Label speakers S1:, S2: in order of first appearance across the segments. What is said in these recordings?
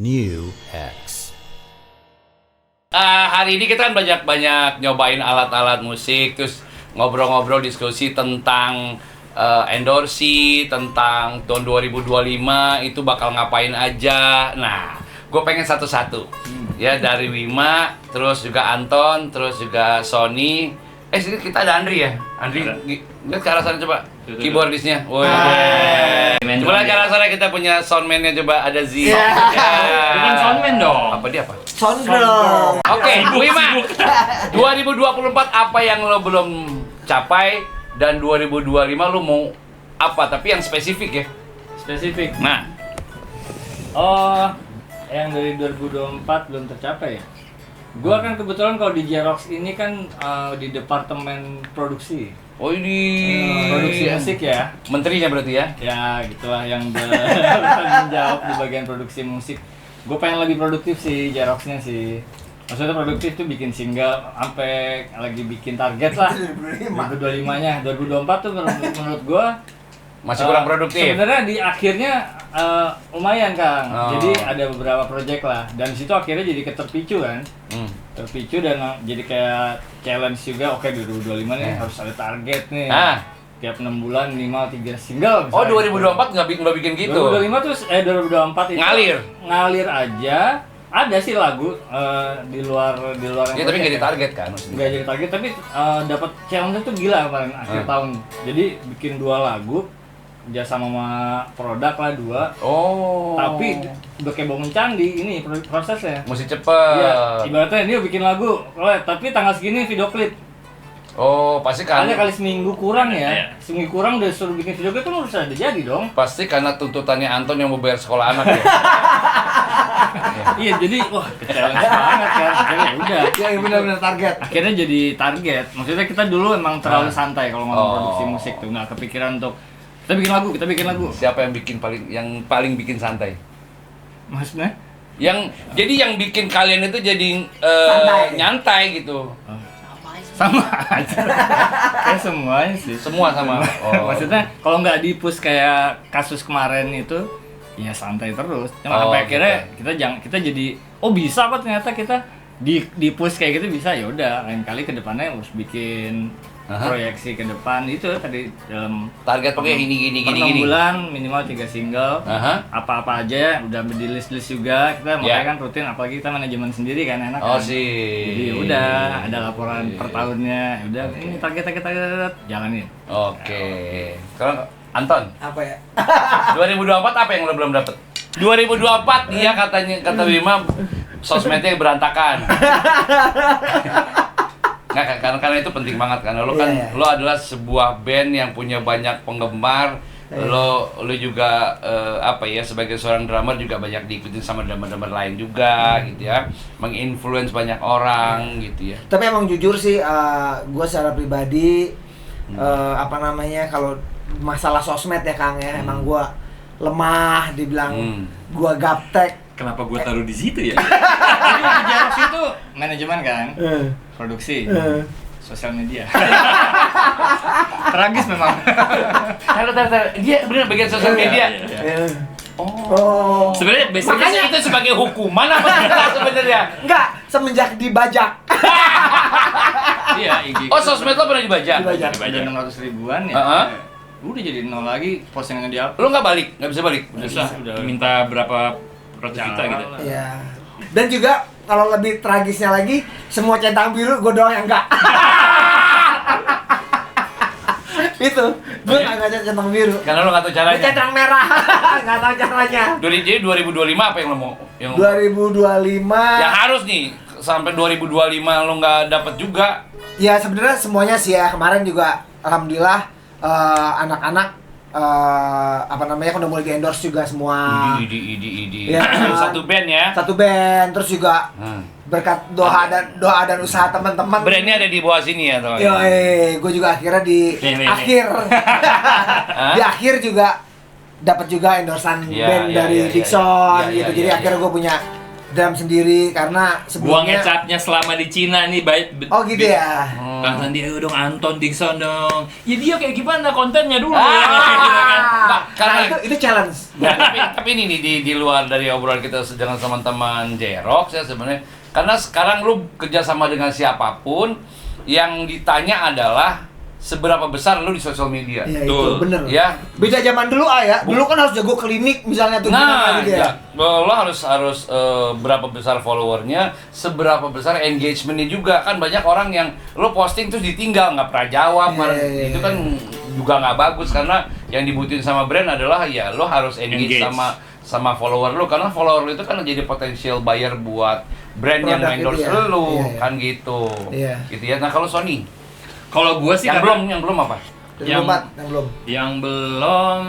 S1: New X.
S2: Hari ini kita kan banyak nyobain alat-alat musik, terus ngobrol-ngobrol diskusi tentang endorsi, tentang tahun 2025 itu bakal ngapain aja. Nah, gue pengen satu-satu. Ya, dari Wima, terus juga Anton, terus juga Sony. Sini kita ada Andri ya? Andri, lihat ke arah sana coba. Keyboardisnya. Woi. Coba lihat ke arah sana, kita punya soundman-nya, coba ada Z.
S3: Bukan soundman dong.
S2: Apa dia apa?
S4: Soundgirl.
S2: Oke, Wima. 2024 apa yang lo belum capai dan 2025 lo mau apa? Tapi yang spesifik ya.
S3: Spesifik.
S2: Nah,
S3: Oh, yang dari 2024 belum tercapai ya? Gua kan kebetulan kalau di Xerox ini kan di departemen produksi.
S2: oh ini
S3: Produksi musik ya.
S2: menterinya berarti ya.
S3: Ya, gitulah yang bertanggung jawab di bagian produksi musik. Gue pengen lebih produktif sih Xeroxnya sih. Maksudnya produktif tuh bikin single sampai lagi bikin target lah. 2025-nya, 2024 tuh menurut gua
S2: Masih kurang produktif.
S3: Sebenarnya di akhirnya lumayan Kang.
S2: Oh.
S3: Jadi ada beberapa project lah dan di situ akhirnya jadi keterpicu kan. Terpicu dan jadi kayak challenge juga. Oke, 2025 nih harus ada target nih. Tiap 6 bulan minimal 3 single
S2: Oh,
S3: misalnya.
S2: 2024 nggak bikin gitu.
S3: 2025 tuh 2024 itu ngalir aja. Ada sih lagu di luar yang
S2: Ya, tapi nggak
S3: project
S2: ditarget kan maksudnya.
S3: nggak jadi target, tapi dapat challenge tuh gila kemarin akhir tahun. Jadi bikin 2 lagu kerja sama produk lah 2.
S2: Oh.
S3: Tapi udah kayak bangun candi ini prosesnya.
S2: mesti cepet.
S3: Iya, ibaratnya dia bikin lagu, tapi tanggal segini video klip.
S2: Oh, pasti kan.
S3: Ada kali seminggu kurang ya. Seminggu kurang udah suruh bikin video klip kan harus ada jadi dong.
S2: Pasti karena tuntutannya Anton yang mau bayar sekolah anak ya.
S3: Iya, jadi wah challenge banget kan. Akhirnya udah.
S4: Ya, benar-benar target.
S3: Akhirnya jadi target. Maksudnya kita dulu emang terlalu santai kalau ngomong
S2: Oh.
S3: produksi musik tuh, nggak kepikiran untuk kita bikin lagu.
S2: Siapa yang paling bikin santai?
S3: Maksudnya?
S2: Jadi yang bikin kalian itu jadi
S4: Santai.
S2: nyantai gitu.
S3: Sama aja. Kayak semuanya sih.
S2: Semua sama. Oh.
S3: Maksudnya kalau nggak di-push kayak kasus kemarin itu, ya santai terus. Cuma sampai akhirnya kita jadi bisa kok ternyata kita di-push kayak gitu bisa. Ya udah, lain kali ke depannya harus bikin proyeksi ke depan itu tadi dalam
S2: Target pokoknya gini.
S3: 6 bulan minimal 3 single.
S2: Aha.
S3: Apa-apa aja udah di list juga. Kita makanya kan rutin, apalagi kita manajemen sendiri kan enak
S2: Oh
S3: kan.
S2: sih.
S3: Jadi udah ada laporan per tahunnya. Udah ini target jalanin.
S2: Oke. Sekarang Anton,
S4: Apa ya?
S2: 2024 apa yang lo belum dapet? 2024 dia kata Bima sosmednya berantakan. Nggak, karena itu penting banget karena lo kan
S4: Iya.
S2: lo adalah sebuah band yang punya banyak penggemar. Lo juga sebagai seorang drummer juga banyak diikutin sama drummer-drummer lain juga gitu ya, menginfluence banyak orang gitu ya.
S4: Tapi emang jujur sih, gue secara pribadi kalau masalah sosmed ya Kang ya, emang gue lemah, dibilang gue gaptek.
S5: Kenapa gue taruh di situ ya?
S3: Jadi di Xerox itu manajemen kan, produksi, sosial media. Tragis memang.
S2: Taruh. Dia bener bagian sosial media.
S4: Oh.
S5: Sebenarnya
S2: Makanya itu sebagai hukuman apa enggak sebenarnya?
S4: Enggak, semenjak dibajak.
S3: Iya, IG.
S2: Oh, sosmed lo pernah dibajak?
S4: Dibajak.
S3: Udah 600 ribuan ya. Udah jadi 0 lagi, postingannya dia.
S2: Lo nggak balik? Nggak bisa balik?
S3: Udah.
S5: minta berapa ratus juta gitu.
S4: Iya. Dan juga kalau lebih tragisnya lagi, semua centang biru gue doang yang enggak. Itu, gue nggak centang biru.
S2: Karena lo nggak tahu
S4: Gue
S2: caranya.
S4: centang merah, nggak tahu caranya.
S2: Jadi 2025 apa yang lo mau?
S4: 2025.
S2: Yang harus nih sampai 2025 lo nggak dapet juga.
S4: Ya sebenarnya semuanya sih ya, kemarin juga alhamdulillah anak-anak kan udah mulai di-endorse juga semua.
S2: Idi.
S4: Ya.
S2: Satu band ya.
S4: Satu band, terus juga berkat doa dan usaha teman-teman.
S2: Brandnya ada di bawah sini ya, teman.
S4: gue juga akhirnya di akhir di akhir juga dapat juga endorsan band dari Dixon gitu. Jadi akhirnya gue punya drum sendiri karena
S5: Gua
S4: sebelumnya.
S5: ngecapnya selama di Cina nih baik.
S4: Oh gitu ya.
S5: Bang Sandiaga dong, Anton Dixon dong. Ya dia kayak gimana kontennya dulu.
S2: Ah.
S5: Gitu kan.
S2: Nah, karena
S4: itu challenge.
S2: Nah, tapi ini nih di luar dari obrolan kita dengan teman-teman Jerox ya sebenarnya, karena sekarang lu kerja sama dengan siapapun, yang ditanya adalah seberapa besar lu di sosial media.
S4: Iya,
S5: Betul.
S4: itu bener.
S2: Ya.
S4: Beda zaman dulu ya. Dulu kan harus jago klinik misalnya tuh
S2: Nah,
S4: gimana gitu ya.
S2: lo harus berapa besar followernya, seberapa besar engagementnya juga. Kan banyak orang yang lo posting terus ditinggal, nggak pernah jawab.
S4: Iya.
S2: Itu kan juga nggak bagus, karena yang dibutuhin sama brand adalah ya lo harus engage. sama follower lo, karena follower lo itu kan jadi potensial buyer buat brand yang
S4: Produk itu
S2: endorse
S4: ya.
S2: lo,
S4: Iya.
S2: kan gitu.
S4: Iya.
S2: Gitu ya. Nah, kalau Sony
S5: Kalau gua sih
S2: yang
S5: karena-
S2: belum apa?
S5: Yang-
S4: 2004 yang belum.
S5: Yang belum,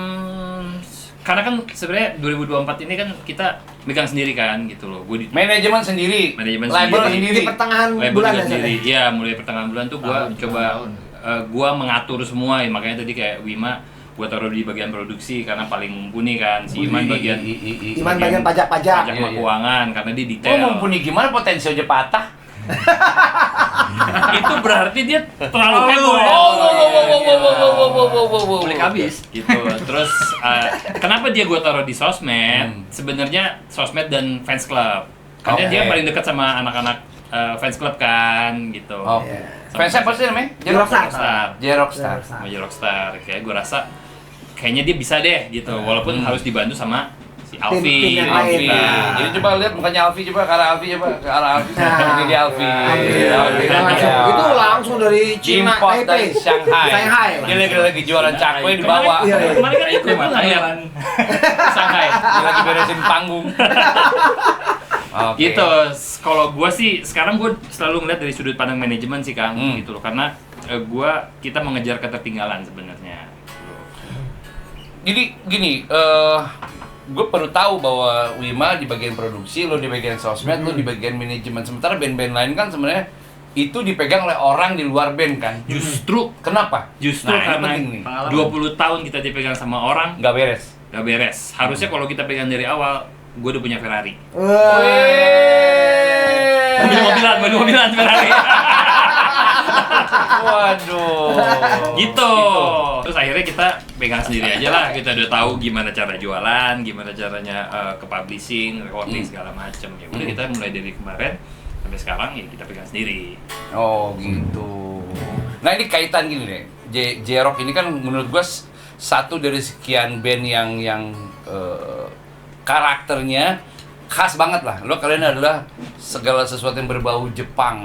S5: karena kan sebenarnya 2024 ini kan kita megang sendiri kan gitu loh. Gue di
S2: Manajemen sendiri,
S5: Manajemen
S2: label
S5: sendiri.
S2: sendiri.
S4: Di pertengahan
S5: label
S4: bulan
S5: juga
S4: ya.
S5: sendiri.
S4: Shay?
S5: Iya, mulai pertengahan bulan tuh gua coba gua mengatur semua. Makanya tadi kayak Wima gua taruh di bagian produksi karena paling mumpuni kan. Si Iman bagian
S4: Iman bagian pajak-pajak.
S5: pajak
S2: Iya,
S5: sama
S2: iya.
S5: keuangan karena dia
S2: Oh,
S5: detail.
S2: mumpuni gimana, potensi aja patah?
S5: Itu berarti dia terlalu heboh ya.
S3: Boleh habis.
S5: Gitu. Terus kenapa dia gue taruh di sosmed? Sebenarnya sosmed dan fans club. Karena
S2: Oke.
S5: dia paling dekat sama anak-anak fans club kan gitu.
S2: Oh. Fansnya apa sih namanya?
S4: Jeroxstar.
S2: Jeroxstar.
S5: Sama Jeroxstar. Kayak gue rasa kayaknya dia bisa deh gitu. Walaupun harus dibantu sama si Alfi.
S4: Tim yang
S2: Alfi.
S4: lain. Nah.
S2: Jadi coba lihat mukanya Alfi, coba ke arah Alfi, coba ke arah Alfi.
S4: Nah.
S2: Ini dia Alfi.
S4: Alfi.
S2: Alfi.
S4: Itu langsung dari Cina,
S2: Import dari
S4: Taipei.
S2: Shanghai.
S4: Shanghai.
S2: Dia lagi jualan cakwe di bawah.
S4: Iya, iya.
S5: Kemarin kan ikut
S3: Itu
S5: lihat Shanghai.
S2: Dia lagi beresin panggung. Oke.
S5: Gitu. Kalau gua sih sekarang gua selalu ngeliat dari sudut pandang manajemen sih Kang, gitu loh. Karena kita mengejar ketertinggalan sebenarnya. Gitu.
S2: Jadi gini, gue perlu tahu bahwa Wima di bagian produksi, lo di bagian sosmed, lo di bagian manajemen. Sementara band-band lain kan sebenarnya itu dipegang oleh orang di luar band kan.
S5: Justru
S2: Kenapa?
S5: Justru
S2: Nah, ini
S5: karena
S2: penting nih.
S5: 20 tahun kita dipegang sama orang,
S2: Nggak beres.
S5: gak beres. Harusnya kalau kita pegang dari awal, gue udah punya Ferrari.
S4: Wah.
S5: Beli mobilan Ferrari.
S2: Waduh.
S5: Gitu. Terus akhirnya kita pegang sendiri aja lah. Kita udah tahu gimana cara jualan, gimana caranya ke publishing, recording segala macem. Ya udah kita mulai dari kemarin sampai sekarang ya kita pegang sendiri.
S2: Oh gitu. Nah ini kaitan gini deh. J-Rock ini kan menurut gue satu dari sekian band yang karakternya khas banget lah. Lo kalian adalah segala sesuatu yang berbau Jepang.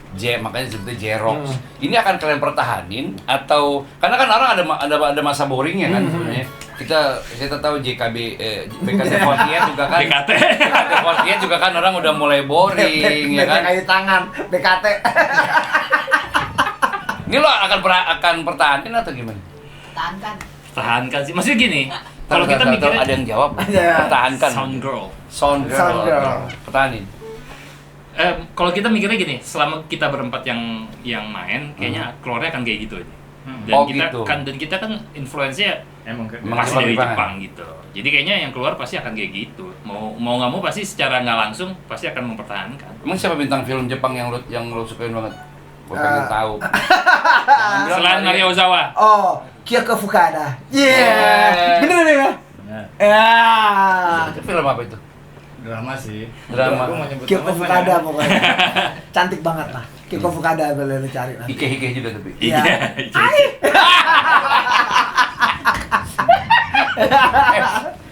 S2: Makanya disebutnya J-Rock. Ini akan kalian pertahanin atau karena kan orang ada masa boringnya kan sebenarnya. Kita tahu BKT48 juga kan. BKT48 juga kan orang udah mulai boring ya kan.
S4: Kayak tangan, BKT.
S2: Ini lo akan pertahanin atau gimana?
S5: Pertahankan sih. Maksudnya gini, kalau kita mikirnya
S2: ada yang jawab,
S4: Iya.
S2: pertahankan.
S5: Sound
S4: Sound girl.
S2: Pertahanin.
S5: Kalau kita mikirnya gini, selama kita berempat yang main, kayaknya keluarnya akan kayak gitu aja. Dan
S2: Oh,
S5: kita
S2: gitu.
S5: kan influence-nya
S3: Emang kayak
S5: pasti
S2: Jepang,
S5: dari
S2: Jepang.
S5: Jepang gitu. Jadi kayaknya yang keluar pasti akan kayak gitu. Mau nggak mau pasti secara nggak langsung pasti akan mempertahankan.
S2: Emang siapa bintang film Jepang yang lo sukain banget? Gue pengen tahu.
S5: Selain Maria Ozawa.
S4: Oh, Kyoko Fukada.
S2: Yeah.
S4: Bener ya?
S3: Nah,
S4: Ya.
S2: Itu film apa itu?
S3: drama sih.
S2: Drama.
S3: Gua mau nyebut
S4: Kyoko
S3: nama
S4: Fukada
S3: ya.
S4: pokoknya. Cantik banget lah. Kyoko Fukada boleh lu cari nanti.
S2: Ike juga tapi.
S4: Iya.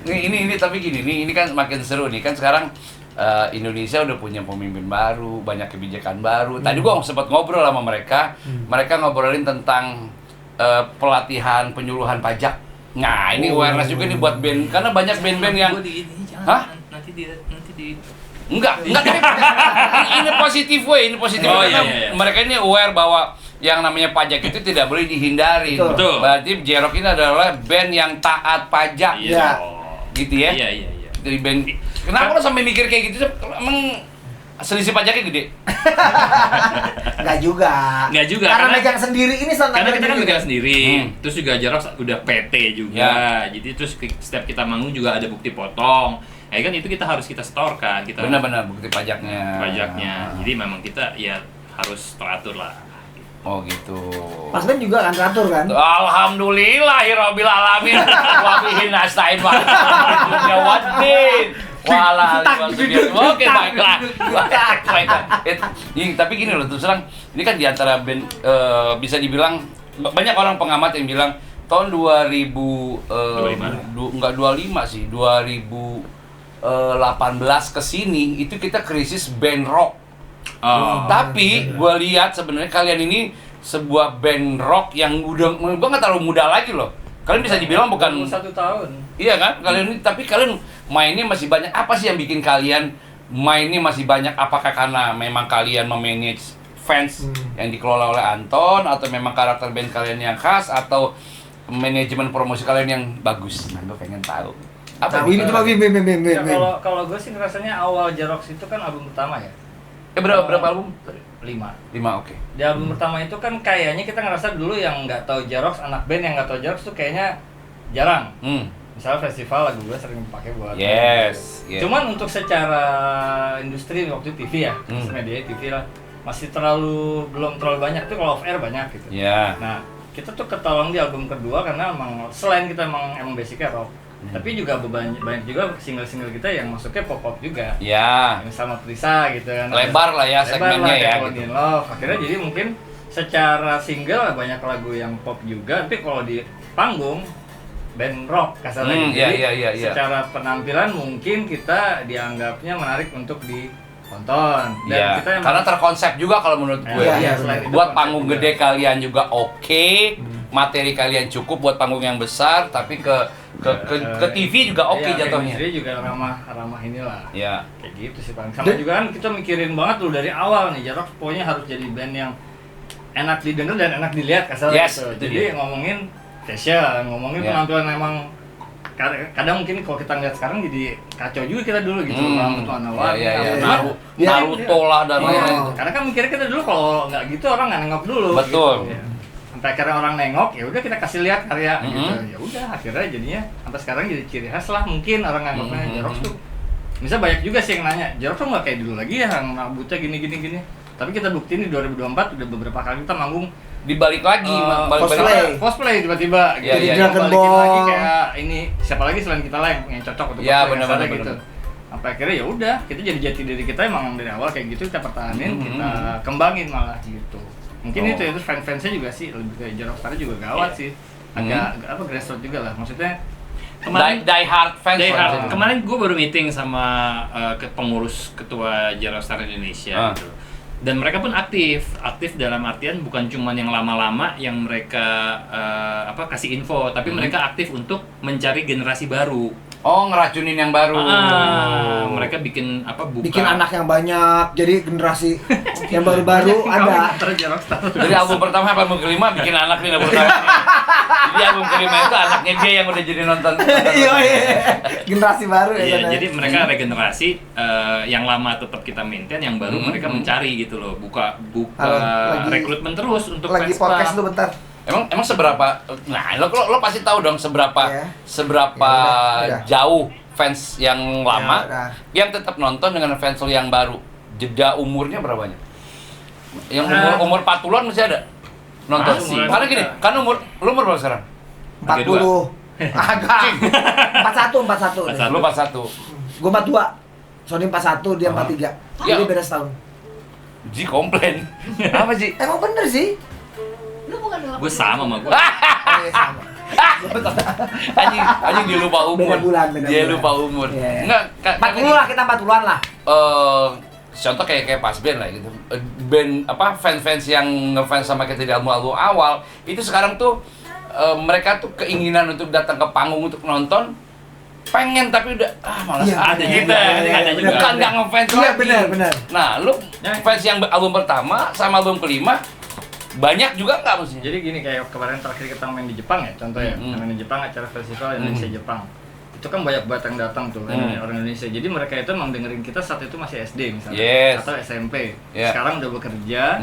S2: Ini tapi gini, ini kan makin seru nih kan sekarang Indonesia udah punya pemimpin baru, banyak kebijakan baru. Tadi gua sempat ngobrol sama mereka, mereka ngobrolin tentang pelatihan penyuluhan pajak. Nah ini awareness juga nih buat band, karena banyak band-band yang Hah?
S5: Nanti di
S2: Enggak, tapi ini positif way, ini positif.
S5: Oh,
S2: Karena
S5: iya.
S2: mereka ini aware bahwa yang namanya pajak itu tidak boleh dihindari.
S4: Betul.
S2: Berarti J-Rock ini adalah band yang taat pajak.
S4: Iya.
S2: Gitu ya.
S5: Iya.
S2: Dari band. Kenapa lo sampai mikir kayak gitu? Emang selisih pajaknya gede?
S4: Enggak juga.
S5: Nggak juga,
S4: Karena
S5: karena-
S4: megang sendiri ini
S5: Karena kita kan megang sendiri,
S2: Hmm.
S5: terus juga Jerox udah PT juga, jadi terus setiap kita manggung juga ada bukti potong. Ya kan itu kita harus kita setorkan, kita
S2: Benar-benar bukti pajaknya.
S5: pajaknya. Jadi memang kita ya harus teratur lah.
S2: Oh gitu.
S4: Pas band juga kan teratur kan?
S2: Alhamdulillah Rabbil alamin. Wa bihi nasta'in wa dunya waddin. Wala Oke, baiklah. Tapi gini loh, terus terang ini kan di antara band bisa dibilang banyak orang pengamat yang bilang tahun 2025 sih, 2018 ke sini itu kita krisis band rock. Tapi gue lihat sebenarnya kalian ini sebuah band rock yang udah gue nggak terlalu muda lagi loh. Kalian bisa dibilang bukan
S3: 1 tahun.
S2: Iya kan? Kalian ini tapi kalian mainnya masih banyak. Apa sih yang bikin kalian mainnya masih banyak? Apakah karena memang kalian memanage fans yang dikelola oleh Anton, atau memang karakter band kalian yang khas, atau manajemen promosi kalian yang bagus? Nah, gue pengen tahu. Apa
S4: ini coba Bim.
S3: Ya, kalau gue sih ngerasanya awal Jerox itu kan album pertama ya.
S2: Berapa album?
S3: 5,
S2: oke.
S3: Di album pertama itu kan kayaknya kita ngerasa dulu yang nggak tahu Jerox, anak band yang nggak tahu Jerox tuh kayaknya jarang. Misalnya festival lagu gue sering dipakai buat.
S2: Yes.
S3: Cuman untuk secara industri waktu TV ya, media TV lah, masih belum terlalu banyak tuh. Kalau off air banyak gitu. Nah, kita tuh ketolong di album kedua karena emang selain kita emang basicnya rock, tapi juga banyak juga single-single kita yang masuknya pop-pop juga. Yang sama Prisa gitu kan.
S2: Lebar lah ya segmennya ya.
S3: Gitu. Love. Akhirnya jadi mungkin secara single banyak lagu yang pop juga, tapi kalau di panggung band rock kasarnya gitu. Jadi secara penampilan mungkin kita dianggapnya menarik untuk ditonton. Dan kita
S2: karena terkonsep juga kalau menurut gue. Buat panggung gede kalian juga oke. Materi kalian cukup buat panggung yang besar, tapi ke TV juga oke jatuhnya.
S3: Jadi juga ramah inilah. Kayak gitu sih paling. Sama
S4: Dan,
S3: juga kan kita mikirin banget dulu dari awal nih, Jerox pokoknya harus jadi band yang enak didengar dan enak dilihat kasarnya gitu. Jadi ngomongin fashion, ngomongin penampilan emang kadang mungkin kalau kita ngeliat sekarang jadi kacau juga kita dulu gitu. Rambut warna warni,
S2: Naruto lah dan lain-lain.
S3: Karena kan mikirnya kita dulu kalau nggak gitu orang nggak nengok dulu.
S2: Betul.
S3: Gitu. Sampai akhirnya orang nengok, ya udah kita kasih lihat karya gitu. Ya udah akhirnya jadinya sampai sekarang jadi ciri khas lah mungkin orang nganggapnya Jerox tuh. Misal banyak juga sih yang nanya, Jerox tuh nggak kayak dulu lagi ya, yang rambutnya gini. Tapi kita buktiin di 2024 udah beberapa kali kita manggung
S2: dibalik lagi,
S3: cosplay tiba-tiba gitu.
S4: Jadi
S3: Dragon
S4: Dragon
S3: Ball
S4: Ball.
S3: lagi kayak ini siapa lagi selain kita lah yang cocok untuk cosplay gitu. Sampai akhirnya ya udah kita jadi jati diri kita emang dari awal kayak gitu, kita pertahanin, kita kembangin malah gitu. Mungkin itu fans-fansnya juga sih lebih ke Jerox Star juga gawat sih. Agak grassroots juga lah. Maksudnya
S5: kemarin
S2: die hard fans.
S5: Kemarin gue baru meeting sama pengurus ketua Jerox Star Indonesia gitu. Dan mereka pun aktif dalam artian bukan cuma yang lama-lama yang mereka kasih info, tapi mereka aktif untuk mencari generasi baru.
S2: Oh, ngeracunin yang baru.
S5: Mereka bikin buka.
S4: Bikin anak yang banyak, jadi generasi yang baru-baru ada.
S2: Jadi album pertama sampai album kelima bikin anak nih album pertama. Jadi album kelima itu anaknya dia yang udah jadi nonton.
S4: Iya. Generasi baru ya.
S5: Iya, jadi mereka regenerasi, yang lama tetap kita maintain, yang baru mereka mencari gitu loh. Buka rekrutmen terus untuk
S4: lagi
S5: fans
S4: podcast
S5: club.
S4: lu bentar.
S2: Emang seberapa? Nah, lo pasti tahu dong seberapa jauh fans yang lama yang tetap nonton dengan fans lo yang baru. Jeda umurnya berapanya? Yang umur 40-an masih ada nonton. Karena gini, kan umur berapa sekarang?
S4: 40. Agak. 41.
S2: Lu 41.
S4: Gua 42. Sony 41, dia 43. Jadi beda setahun.
S2: Ji komplain. Apa sih?
S4: Emang bener sih.
S6: Lu bukan 80.
S5: Gue sama gue.
S4: Sama.
S2: Anjing dia lupa umur.
S4: Beda bulan.
S2: Lupa umur.
S4: Yeah.
S2: Enggak,
S4: 40 lah, kita 40-an lah.
S2: Contoh kayak pas band lah gitu. Band fans-fans yang ngefans sama kita di album awal, itu sekarang tuh mereka tuh keinginan untuk datang ke panggung untuk nonton, pengen tapi udah malas.
S5: Ada juga.
S2: Bukan nggak ngefans lagi.
S4: Iya benar.
S2: Nah, lu fans yang album pertama sama album kelima banyak juga nggak maksudnya?
S3: Jadi gini, kayak kemarin terakhir kita main di Jepang ya, contohnya main di Jepang acara festival Indonesia Jepang. Itu kan banyak banget yang datang tuh orang Indonesia. Jadi mereka itu emang dengerin kita saat itu masih SD misalnya atau SMP. Sekarang udah bekerja,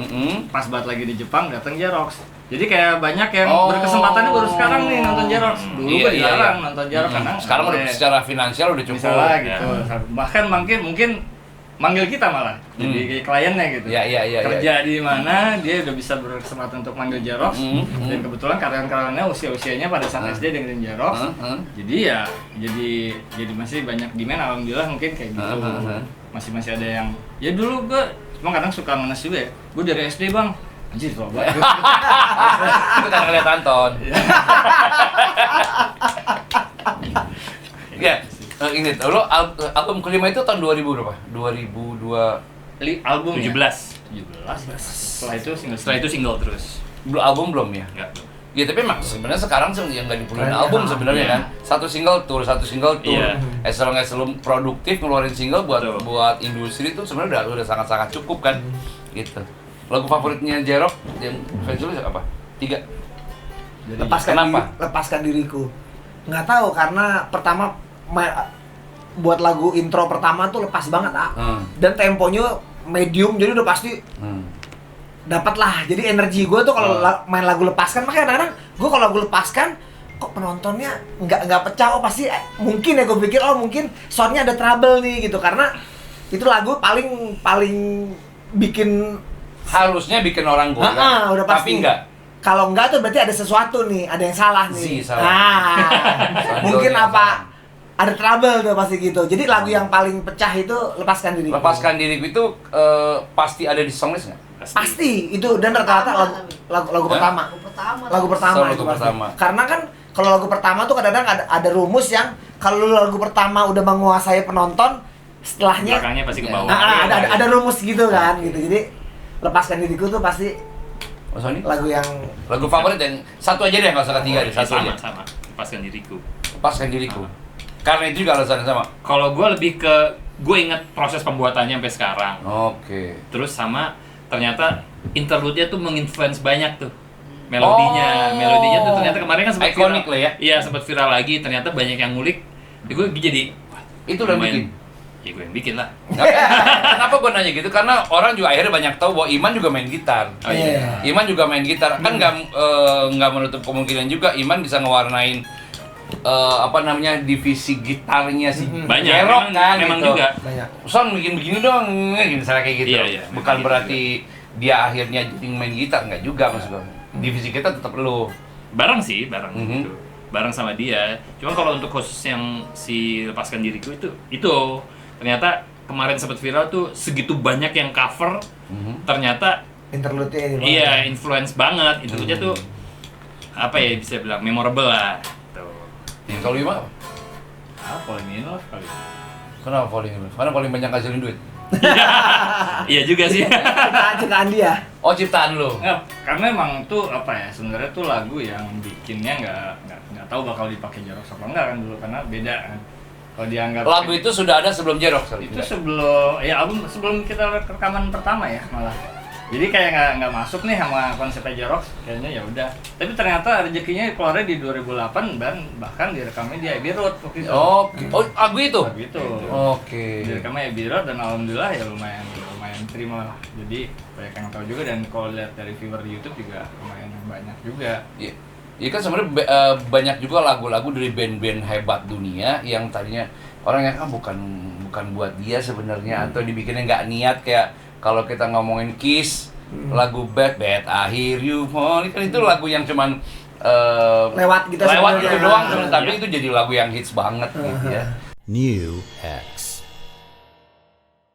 S3: pas banget lagi di Jepang datang Jerox. Jadi kayak banyak yang berkesempatannya baru sekarang nih nonton Jerox. Dulu kan jarang nonton Jerox karena
S2: sekarang udah secara finansial udah cukup.
S3: Misalnya gitu. Bahkan mungkin manggil kita malah jadi kliennya gitu.
S2: Iya.
S3: Kerja di mana dia udah bisa berkesempatan untuk manggil Jerox dan kebetulan karyawan-karyawannya usianya pada saat SD dengerin Jerox. Jadi ya jadi masih banyak demand, alhamdulillah mungkin kayak gitu. Masih ada yang ya dulu gua cuma kadang suka ngenes juga ya. Gua dari SD, Bang. Anjir, tua banget.
S2: Itu kan ngeliat Anton. Ya, ini lo album kelima itu tahun 2000 berapa? 2002
S3: Album
S5: 17.
S3: ya? 17. Setelah itu single terus.
S2: album belum ya?
S5: Enggak.
S2: Ya tapi emang sebenarnya sekarang yang nggak diperlukan album sebenarnya kan. Satu single tour.
S5: Iya.
S2: As long as lu produktif ngeluarin single buat industri itu sebenarnya udah sangat-sangat cukup kan. Gitu. Lagu favoritnya Jerox yang fans lu apa? 3.
S4: Lepaskan diriku. Nggak tahu karena pertama buat lagu intro pertama tuh lepas banget dan temponya medium jadi udah pasti dapat lah. Jadi energi gue tuh kalau main lagu lepaskan, makanya kadang-kadang gue kalau lagu lepaskan kok penontonnya nggak pecah. Pasti mungkin ya gue pikir mungkin soundnya ada trouble nih gitu karena itu lagu paling bikin
S2: harusnya bikin orang goyang.
S4: Udah pasti.
S2: Tapi enggak.
S4: Kalau enggak tuh berarti ada sesuatu nih, ada yang salah nih. Mungkin ada trouble tuh pasti gitu. Jadi lagu yang paling pecah itu Lepaskan Diriku.
S2: Lepaskan Diriku itu pasti ada di songlist nggak?
S4: Pasti itu dan rata-rata lagu pertama. Lagu pertama itu pasti. Karena kan kalau lagu pertama tuh kadang-kadang ada rumus yang kalau lagu pertama udah menguasai penonton, setelahnya
S5: belakangnya pasti ke bawah.
S4: Ada rumus gitu kan gitu. Jadi Lepaskan Diriku tuh pasti
S2: lagu favorit yang satu aja deh, nggak usah ketiga deh, satu aja.
S5: Sama. Lepaskan Diriku.
S2: Karena itu juga alasannya sama.
S5: Kalau gue lebih ke gue inget proses pembuatannya sampai sekarang.
S2: Oke.
S5: Terus sama ternyata interlude-nya tuh menginfluence banyak tuh. Melodinya tuh ternyata kemarin kan sempat
S2: ikonik lah ya.
S5: Iya, sempat viral lagi. Ternyata banyak yang ngulik. Gue jadi
S2: itu udah bikin.
S5: Ya gue yang bikin lah.
S2: Kenapa gue nanya gitu? Karena orang juga akhirnya banyak tahu bahwa Iman juga main gitar.
S5: Oh, iya.
S2: Iman juga main gitar. Kan nggak menutup kemungkinan juga Iman bisa ngewarnain divisi gitarnya si
S5: Jerox kan memang gitu. Juga
S4: banyak.
S2: Son bikin begini dong, misalnya kayak gitu.
S5: Iya,
S2: bukan berarti juga dia akhirnya jadi main gitar, nggak juga maksud gue. Divisi kita tetap lu.
S5: Bareng gitu. Bareng sama dia. Cuma kalau untuk khusus yang si Lepaskan Diriku itu ternyata kemarin sempat viral tuh segitu banyak yang cover. Ternyata
S4: interlude-nya ini.
S5: Iya, influence banget. Interlude-nya tuh apa ya bisa bilang memorable lah.
S2: Yang kalau Ima apa?
S3: Falling in Love kali.
S2: Kenapa Falling in Love? Karena paling banyak ngasilin duit.
S5: Iya juga sih.
S4: Ciptaan dia.
S2: Oh, ciptaan lu.
S3: Nggak, karena emang tuh apa ya, sebenarnya tuh lagu yang bikinnya nggak tahu bakal dipakai Jerox apa enggak kan dulu, karena beda kan. Kalau dianggap
S2: lagu itu sudah ada sebelum Jerox kali.
S3: Itu sebelum kita rekaman pertama ya malah. Jadi kayak nggak masuk nih sama konsepnya Jerox, kayaknya ya udah. Tapi ternyata rezekinya keluarnya di 2008 dan bahkan direkamnya di Abbey Road waktu itu.
S2: Oke. Oh, lagu itu. Oke.
S3: Direkamnya Abbey Road dan alhamdulillah ya lumayan terima lah. Jadi banyak yang tahu juga dan kalau lihat dari viewer di YouTube juga lumayan banyak juga.
S2: Iya. Iya kan sebenarnya banyak juga lagu-lagu dari band-band hebat dunia yang tadinya orang yang bukan buat dia sebenarnya atau dibikinnya nggak niat kayak kalau kita ngomongin Kiss, lagu Bad Akhir You Fall, kan itu lagu yang cuman
S4: lewat gitu
S2: doang, tapi itu jadi lagu yang hits banget gitu ya.
S1: New X.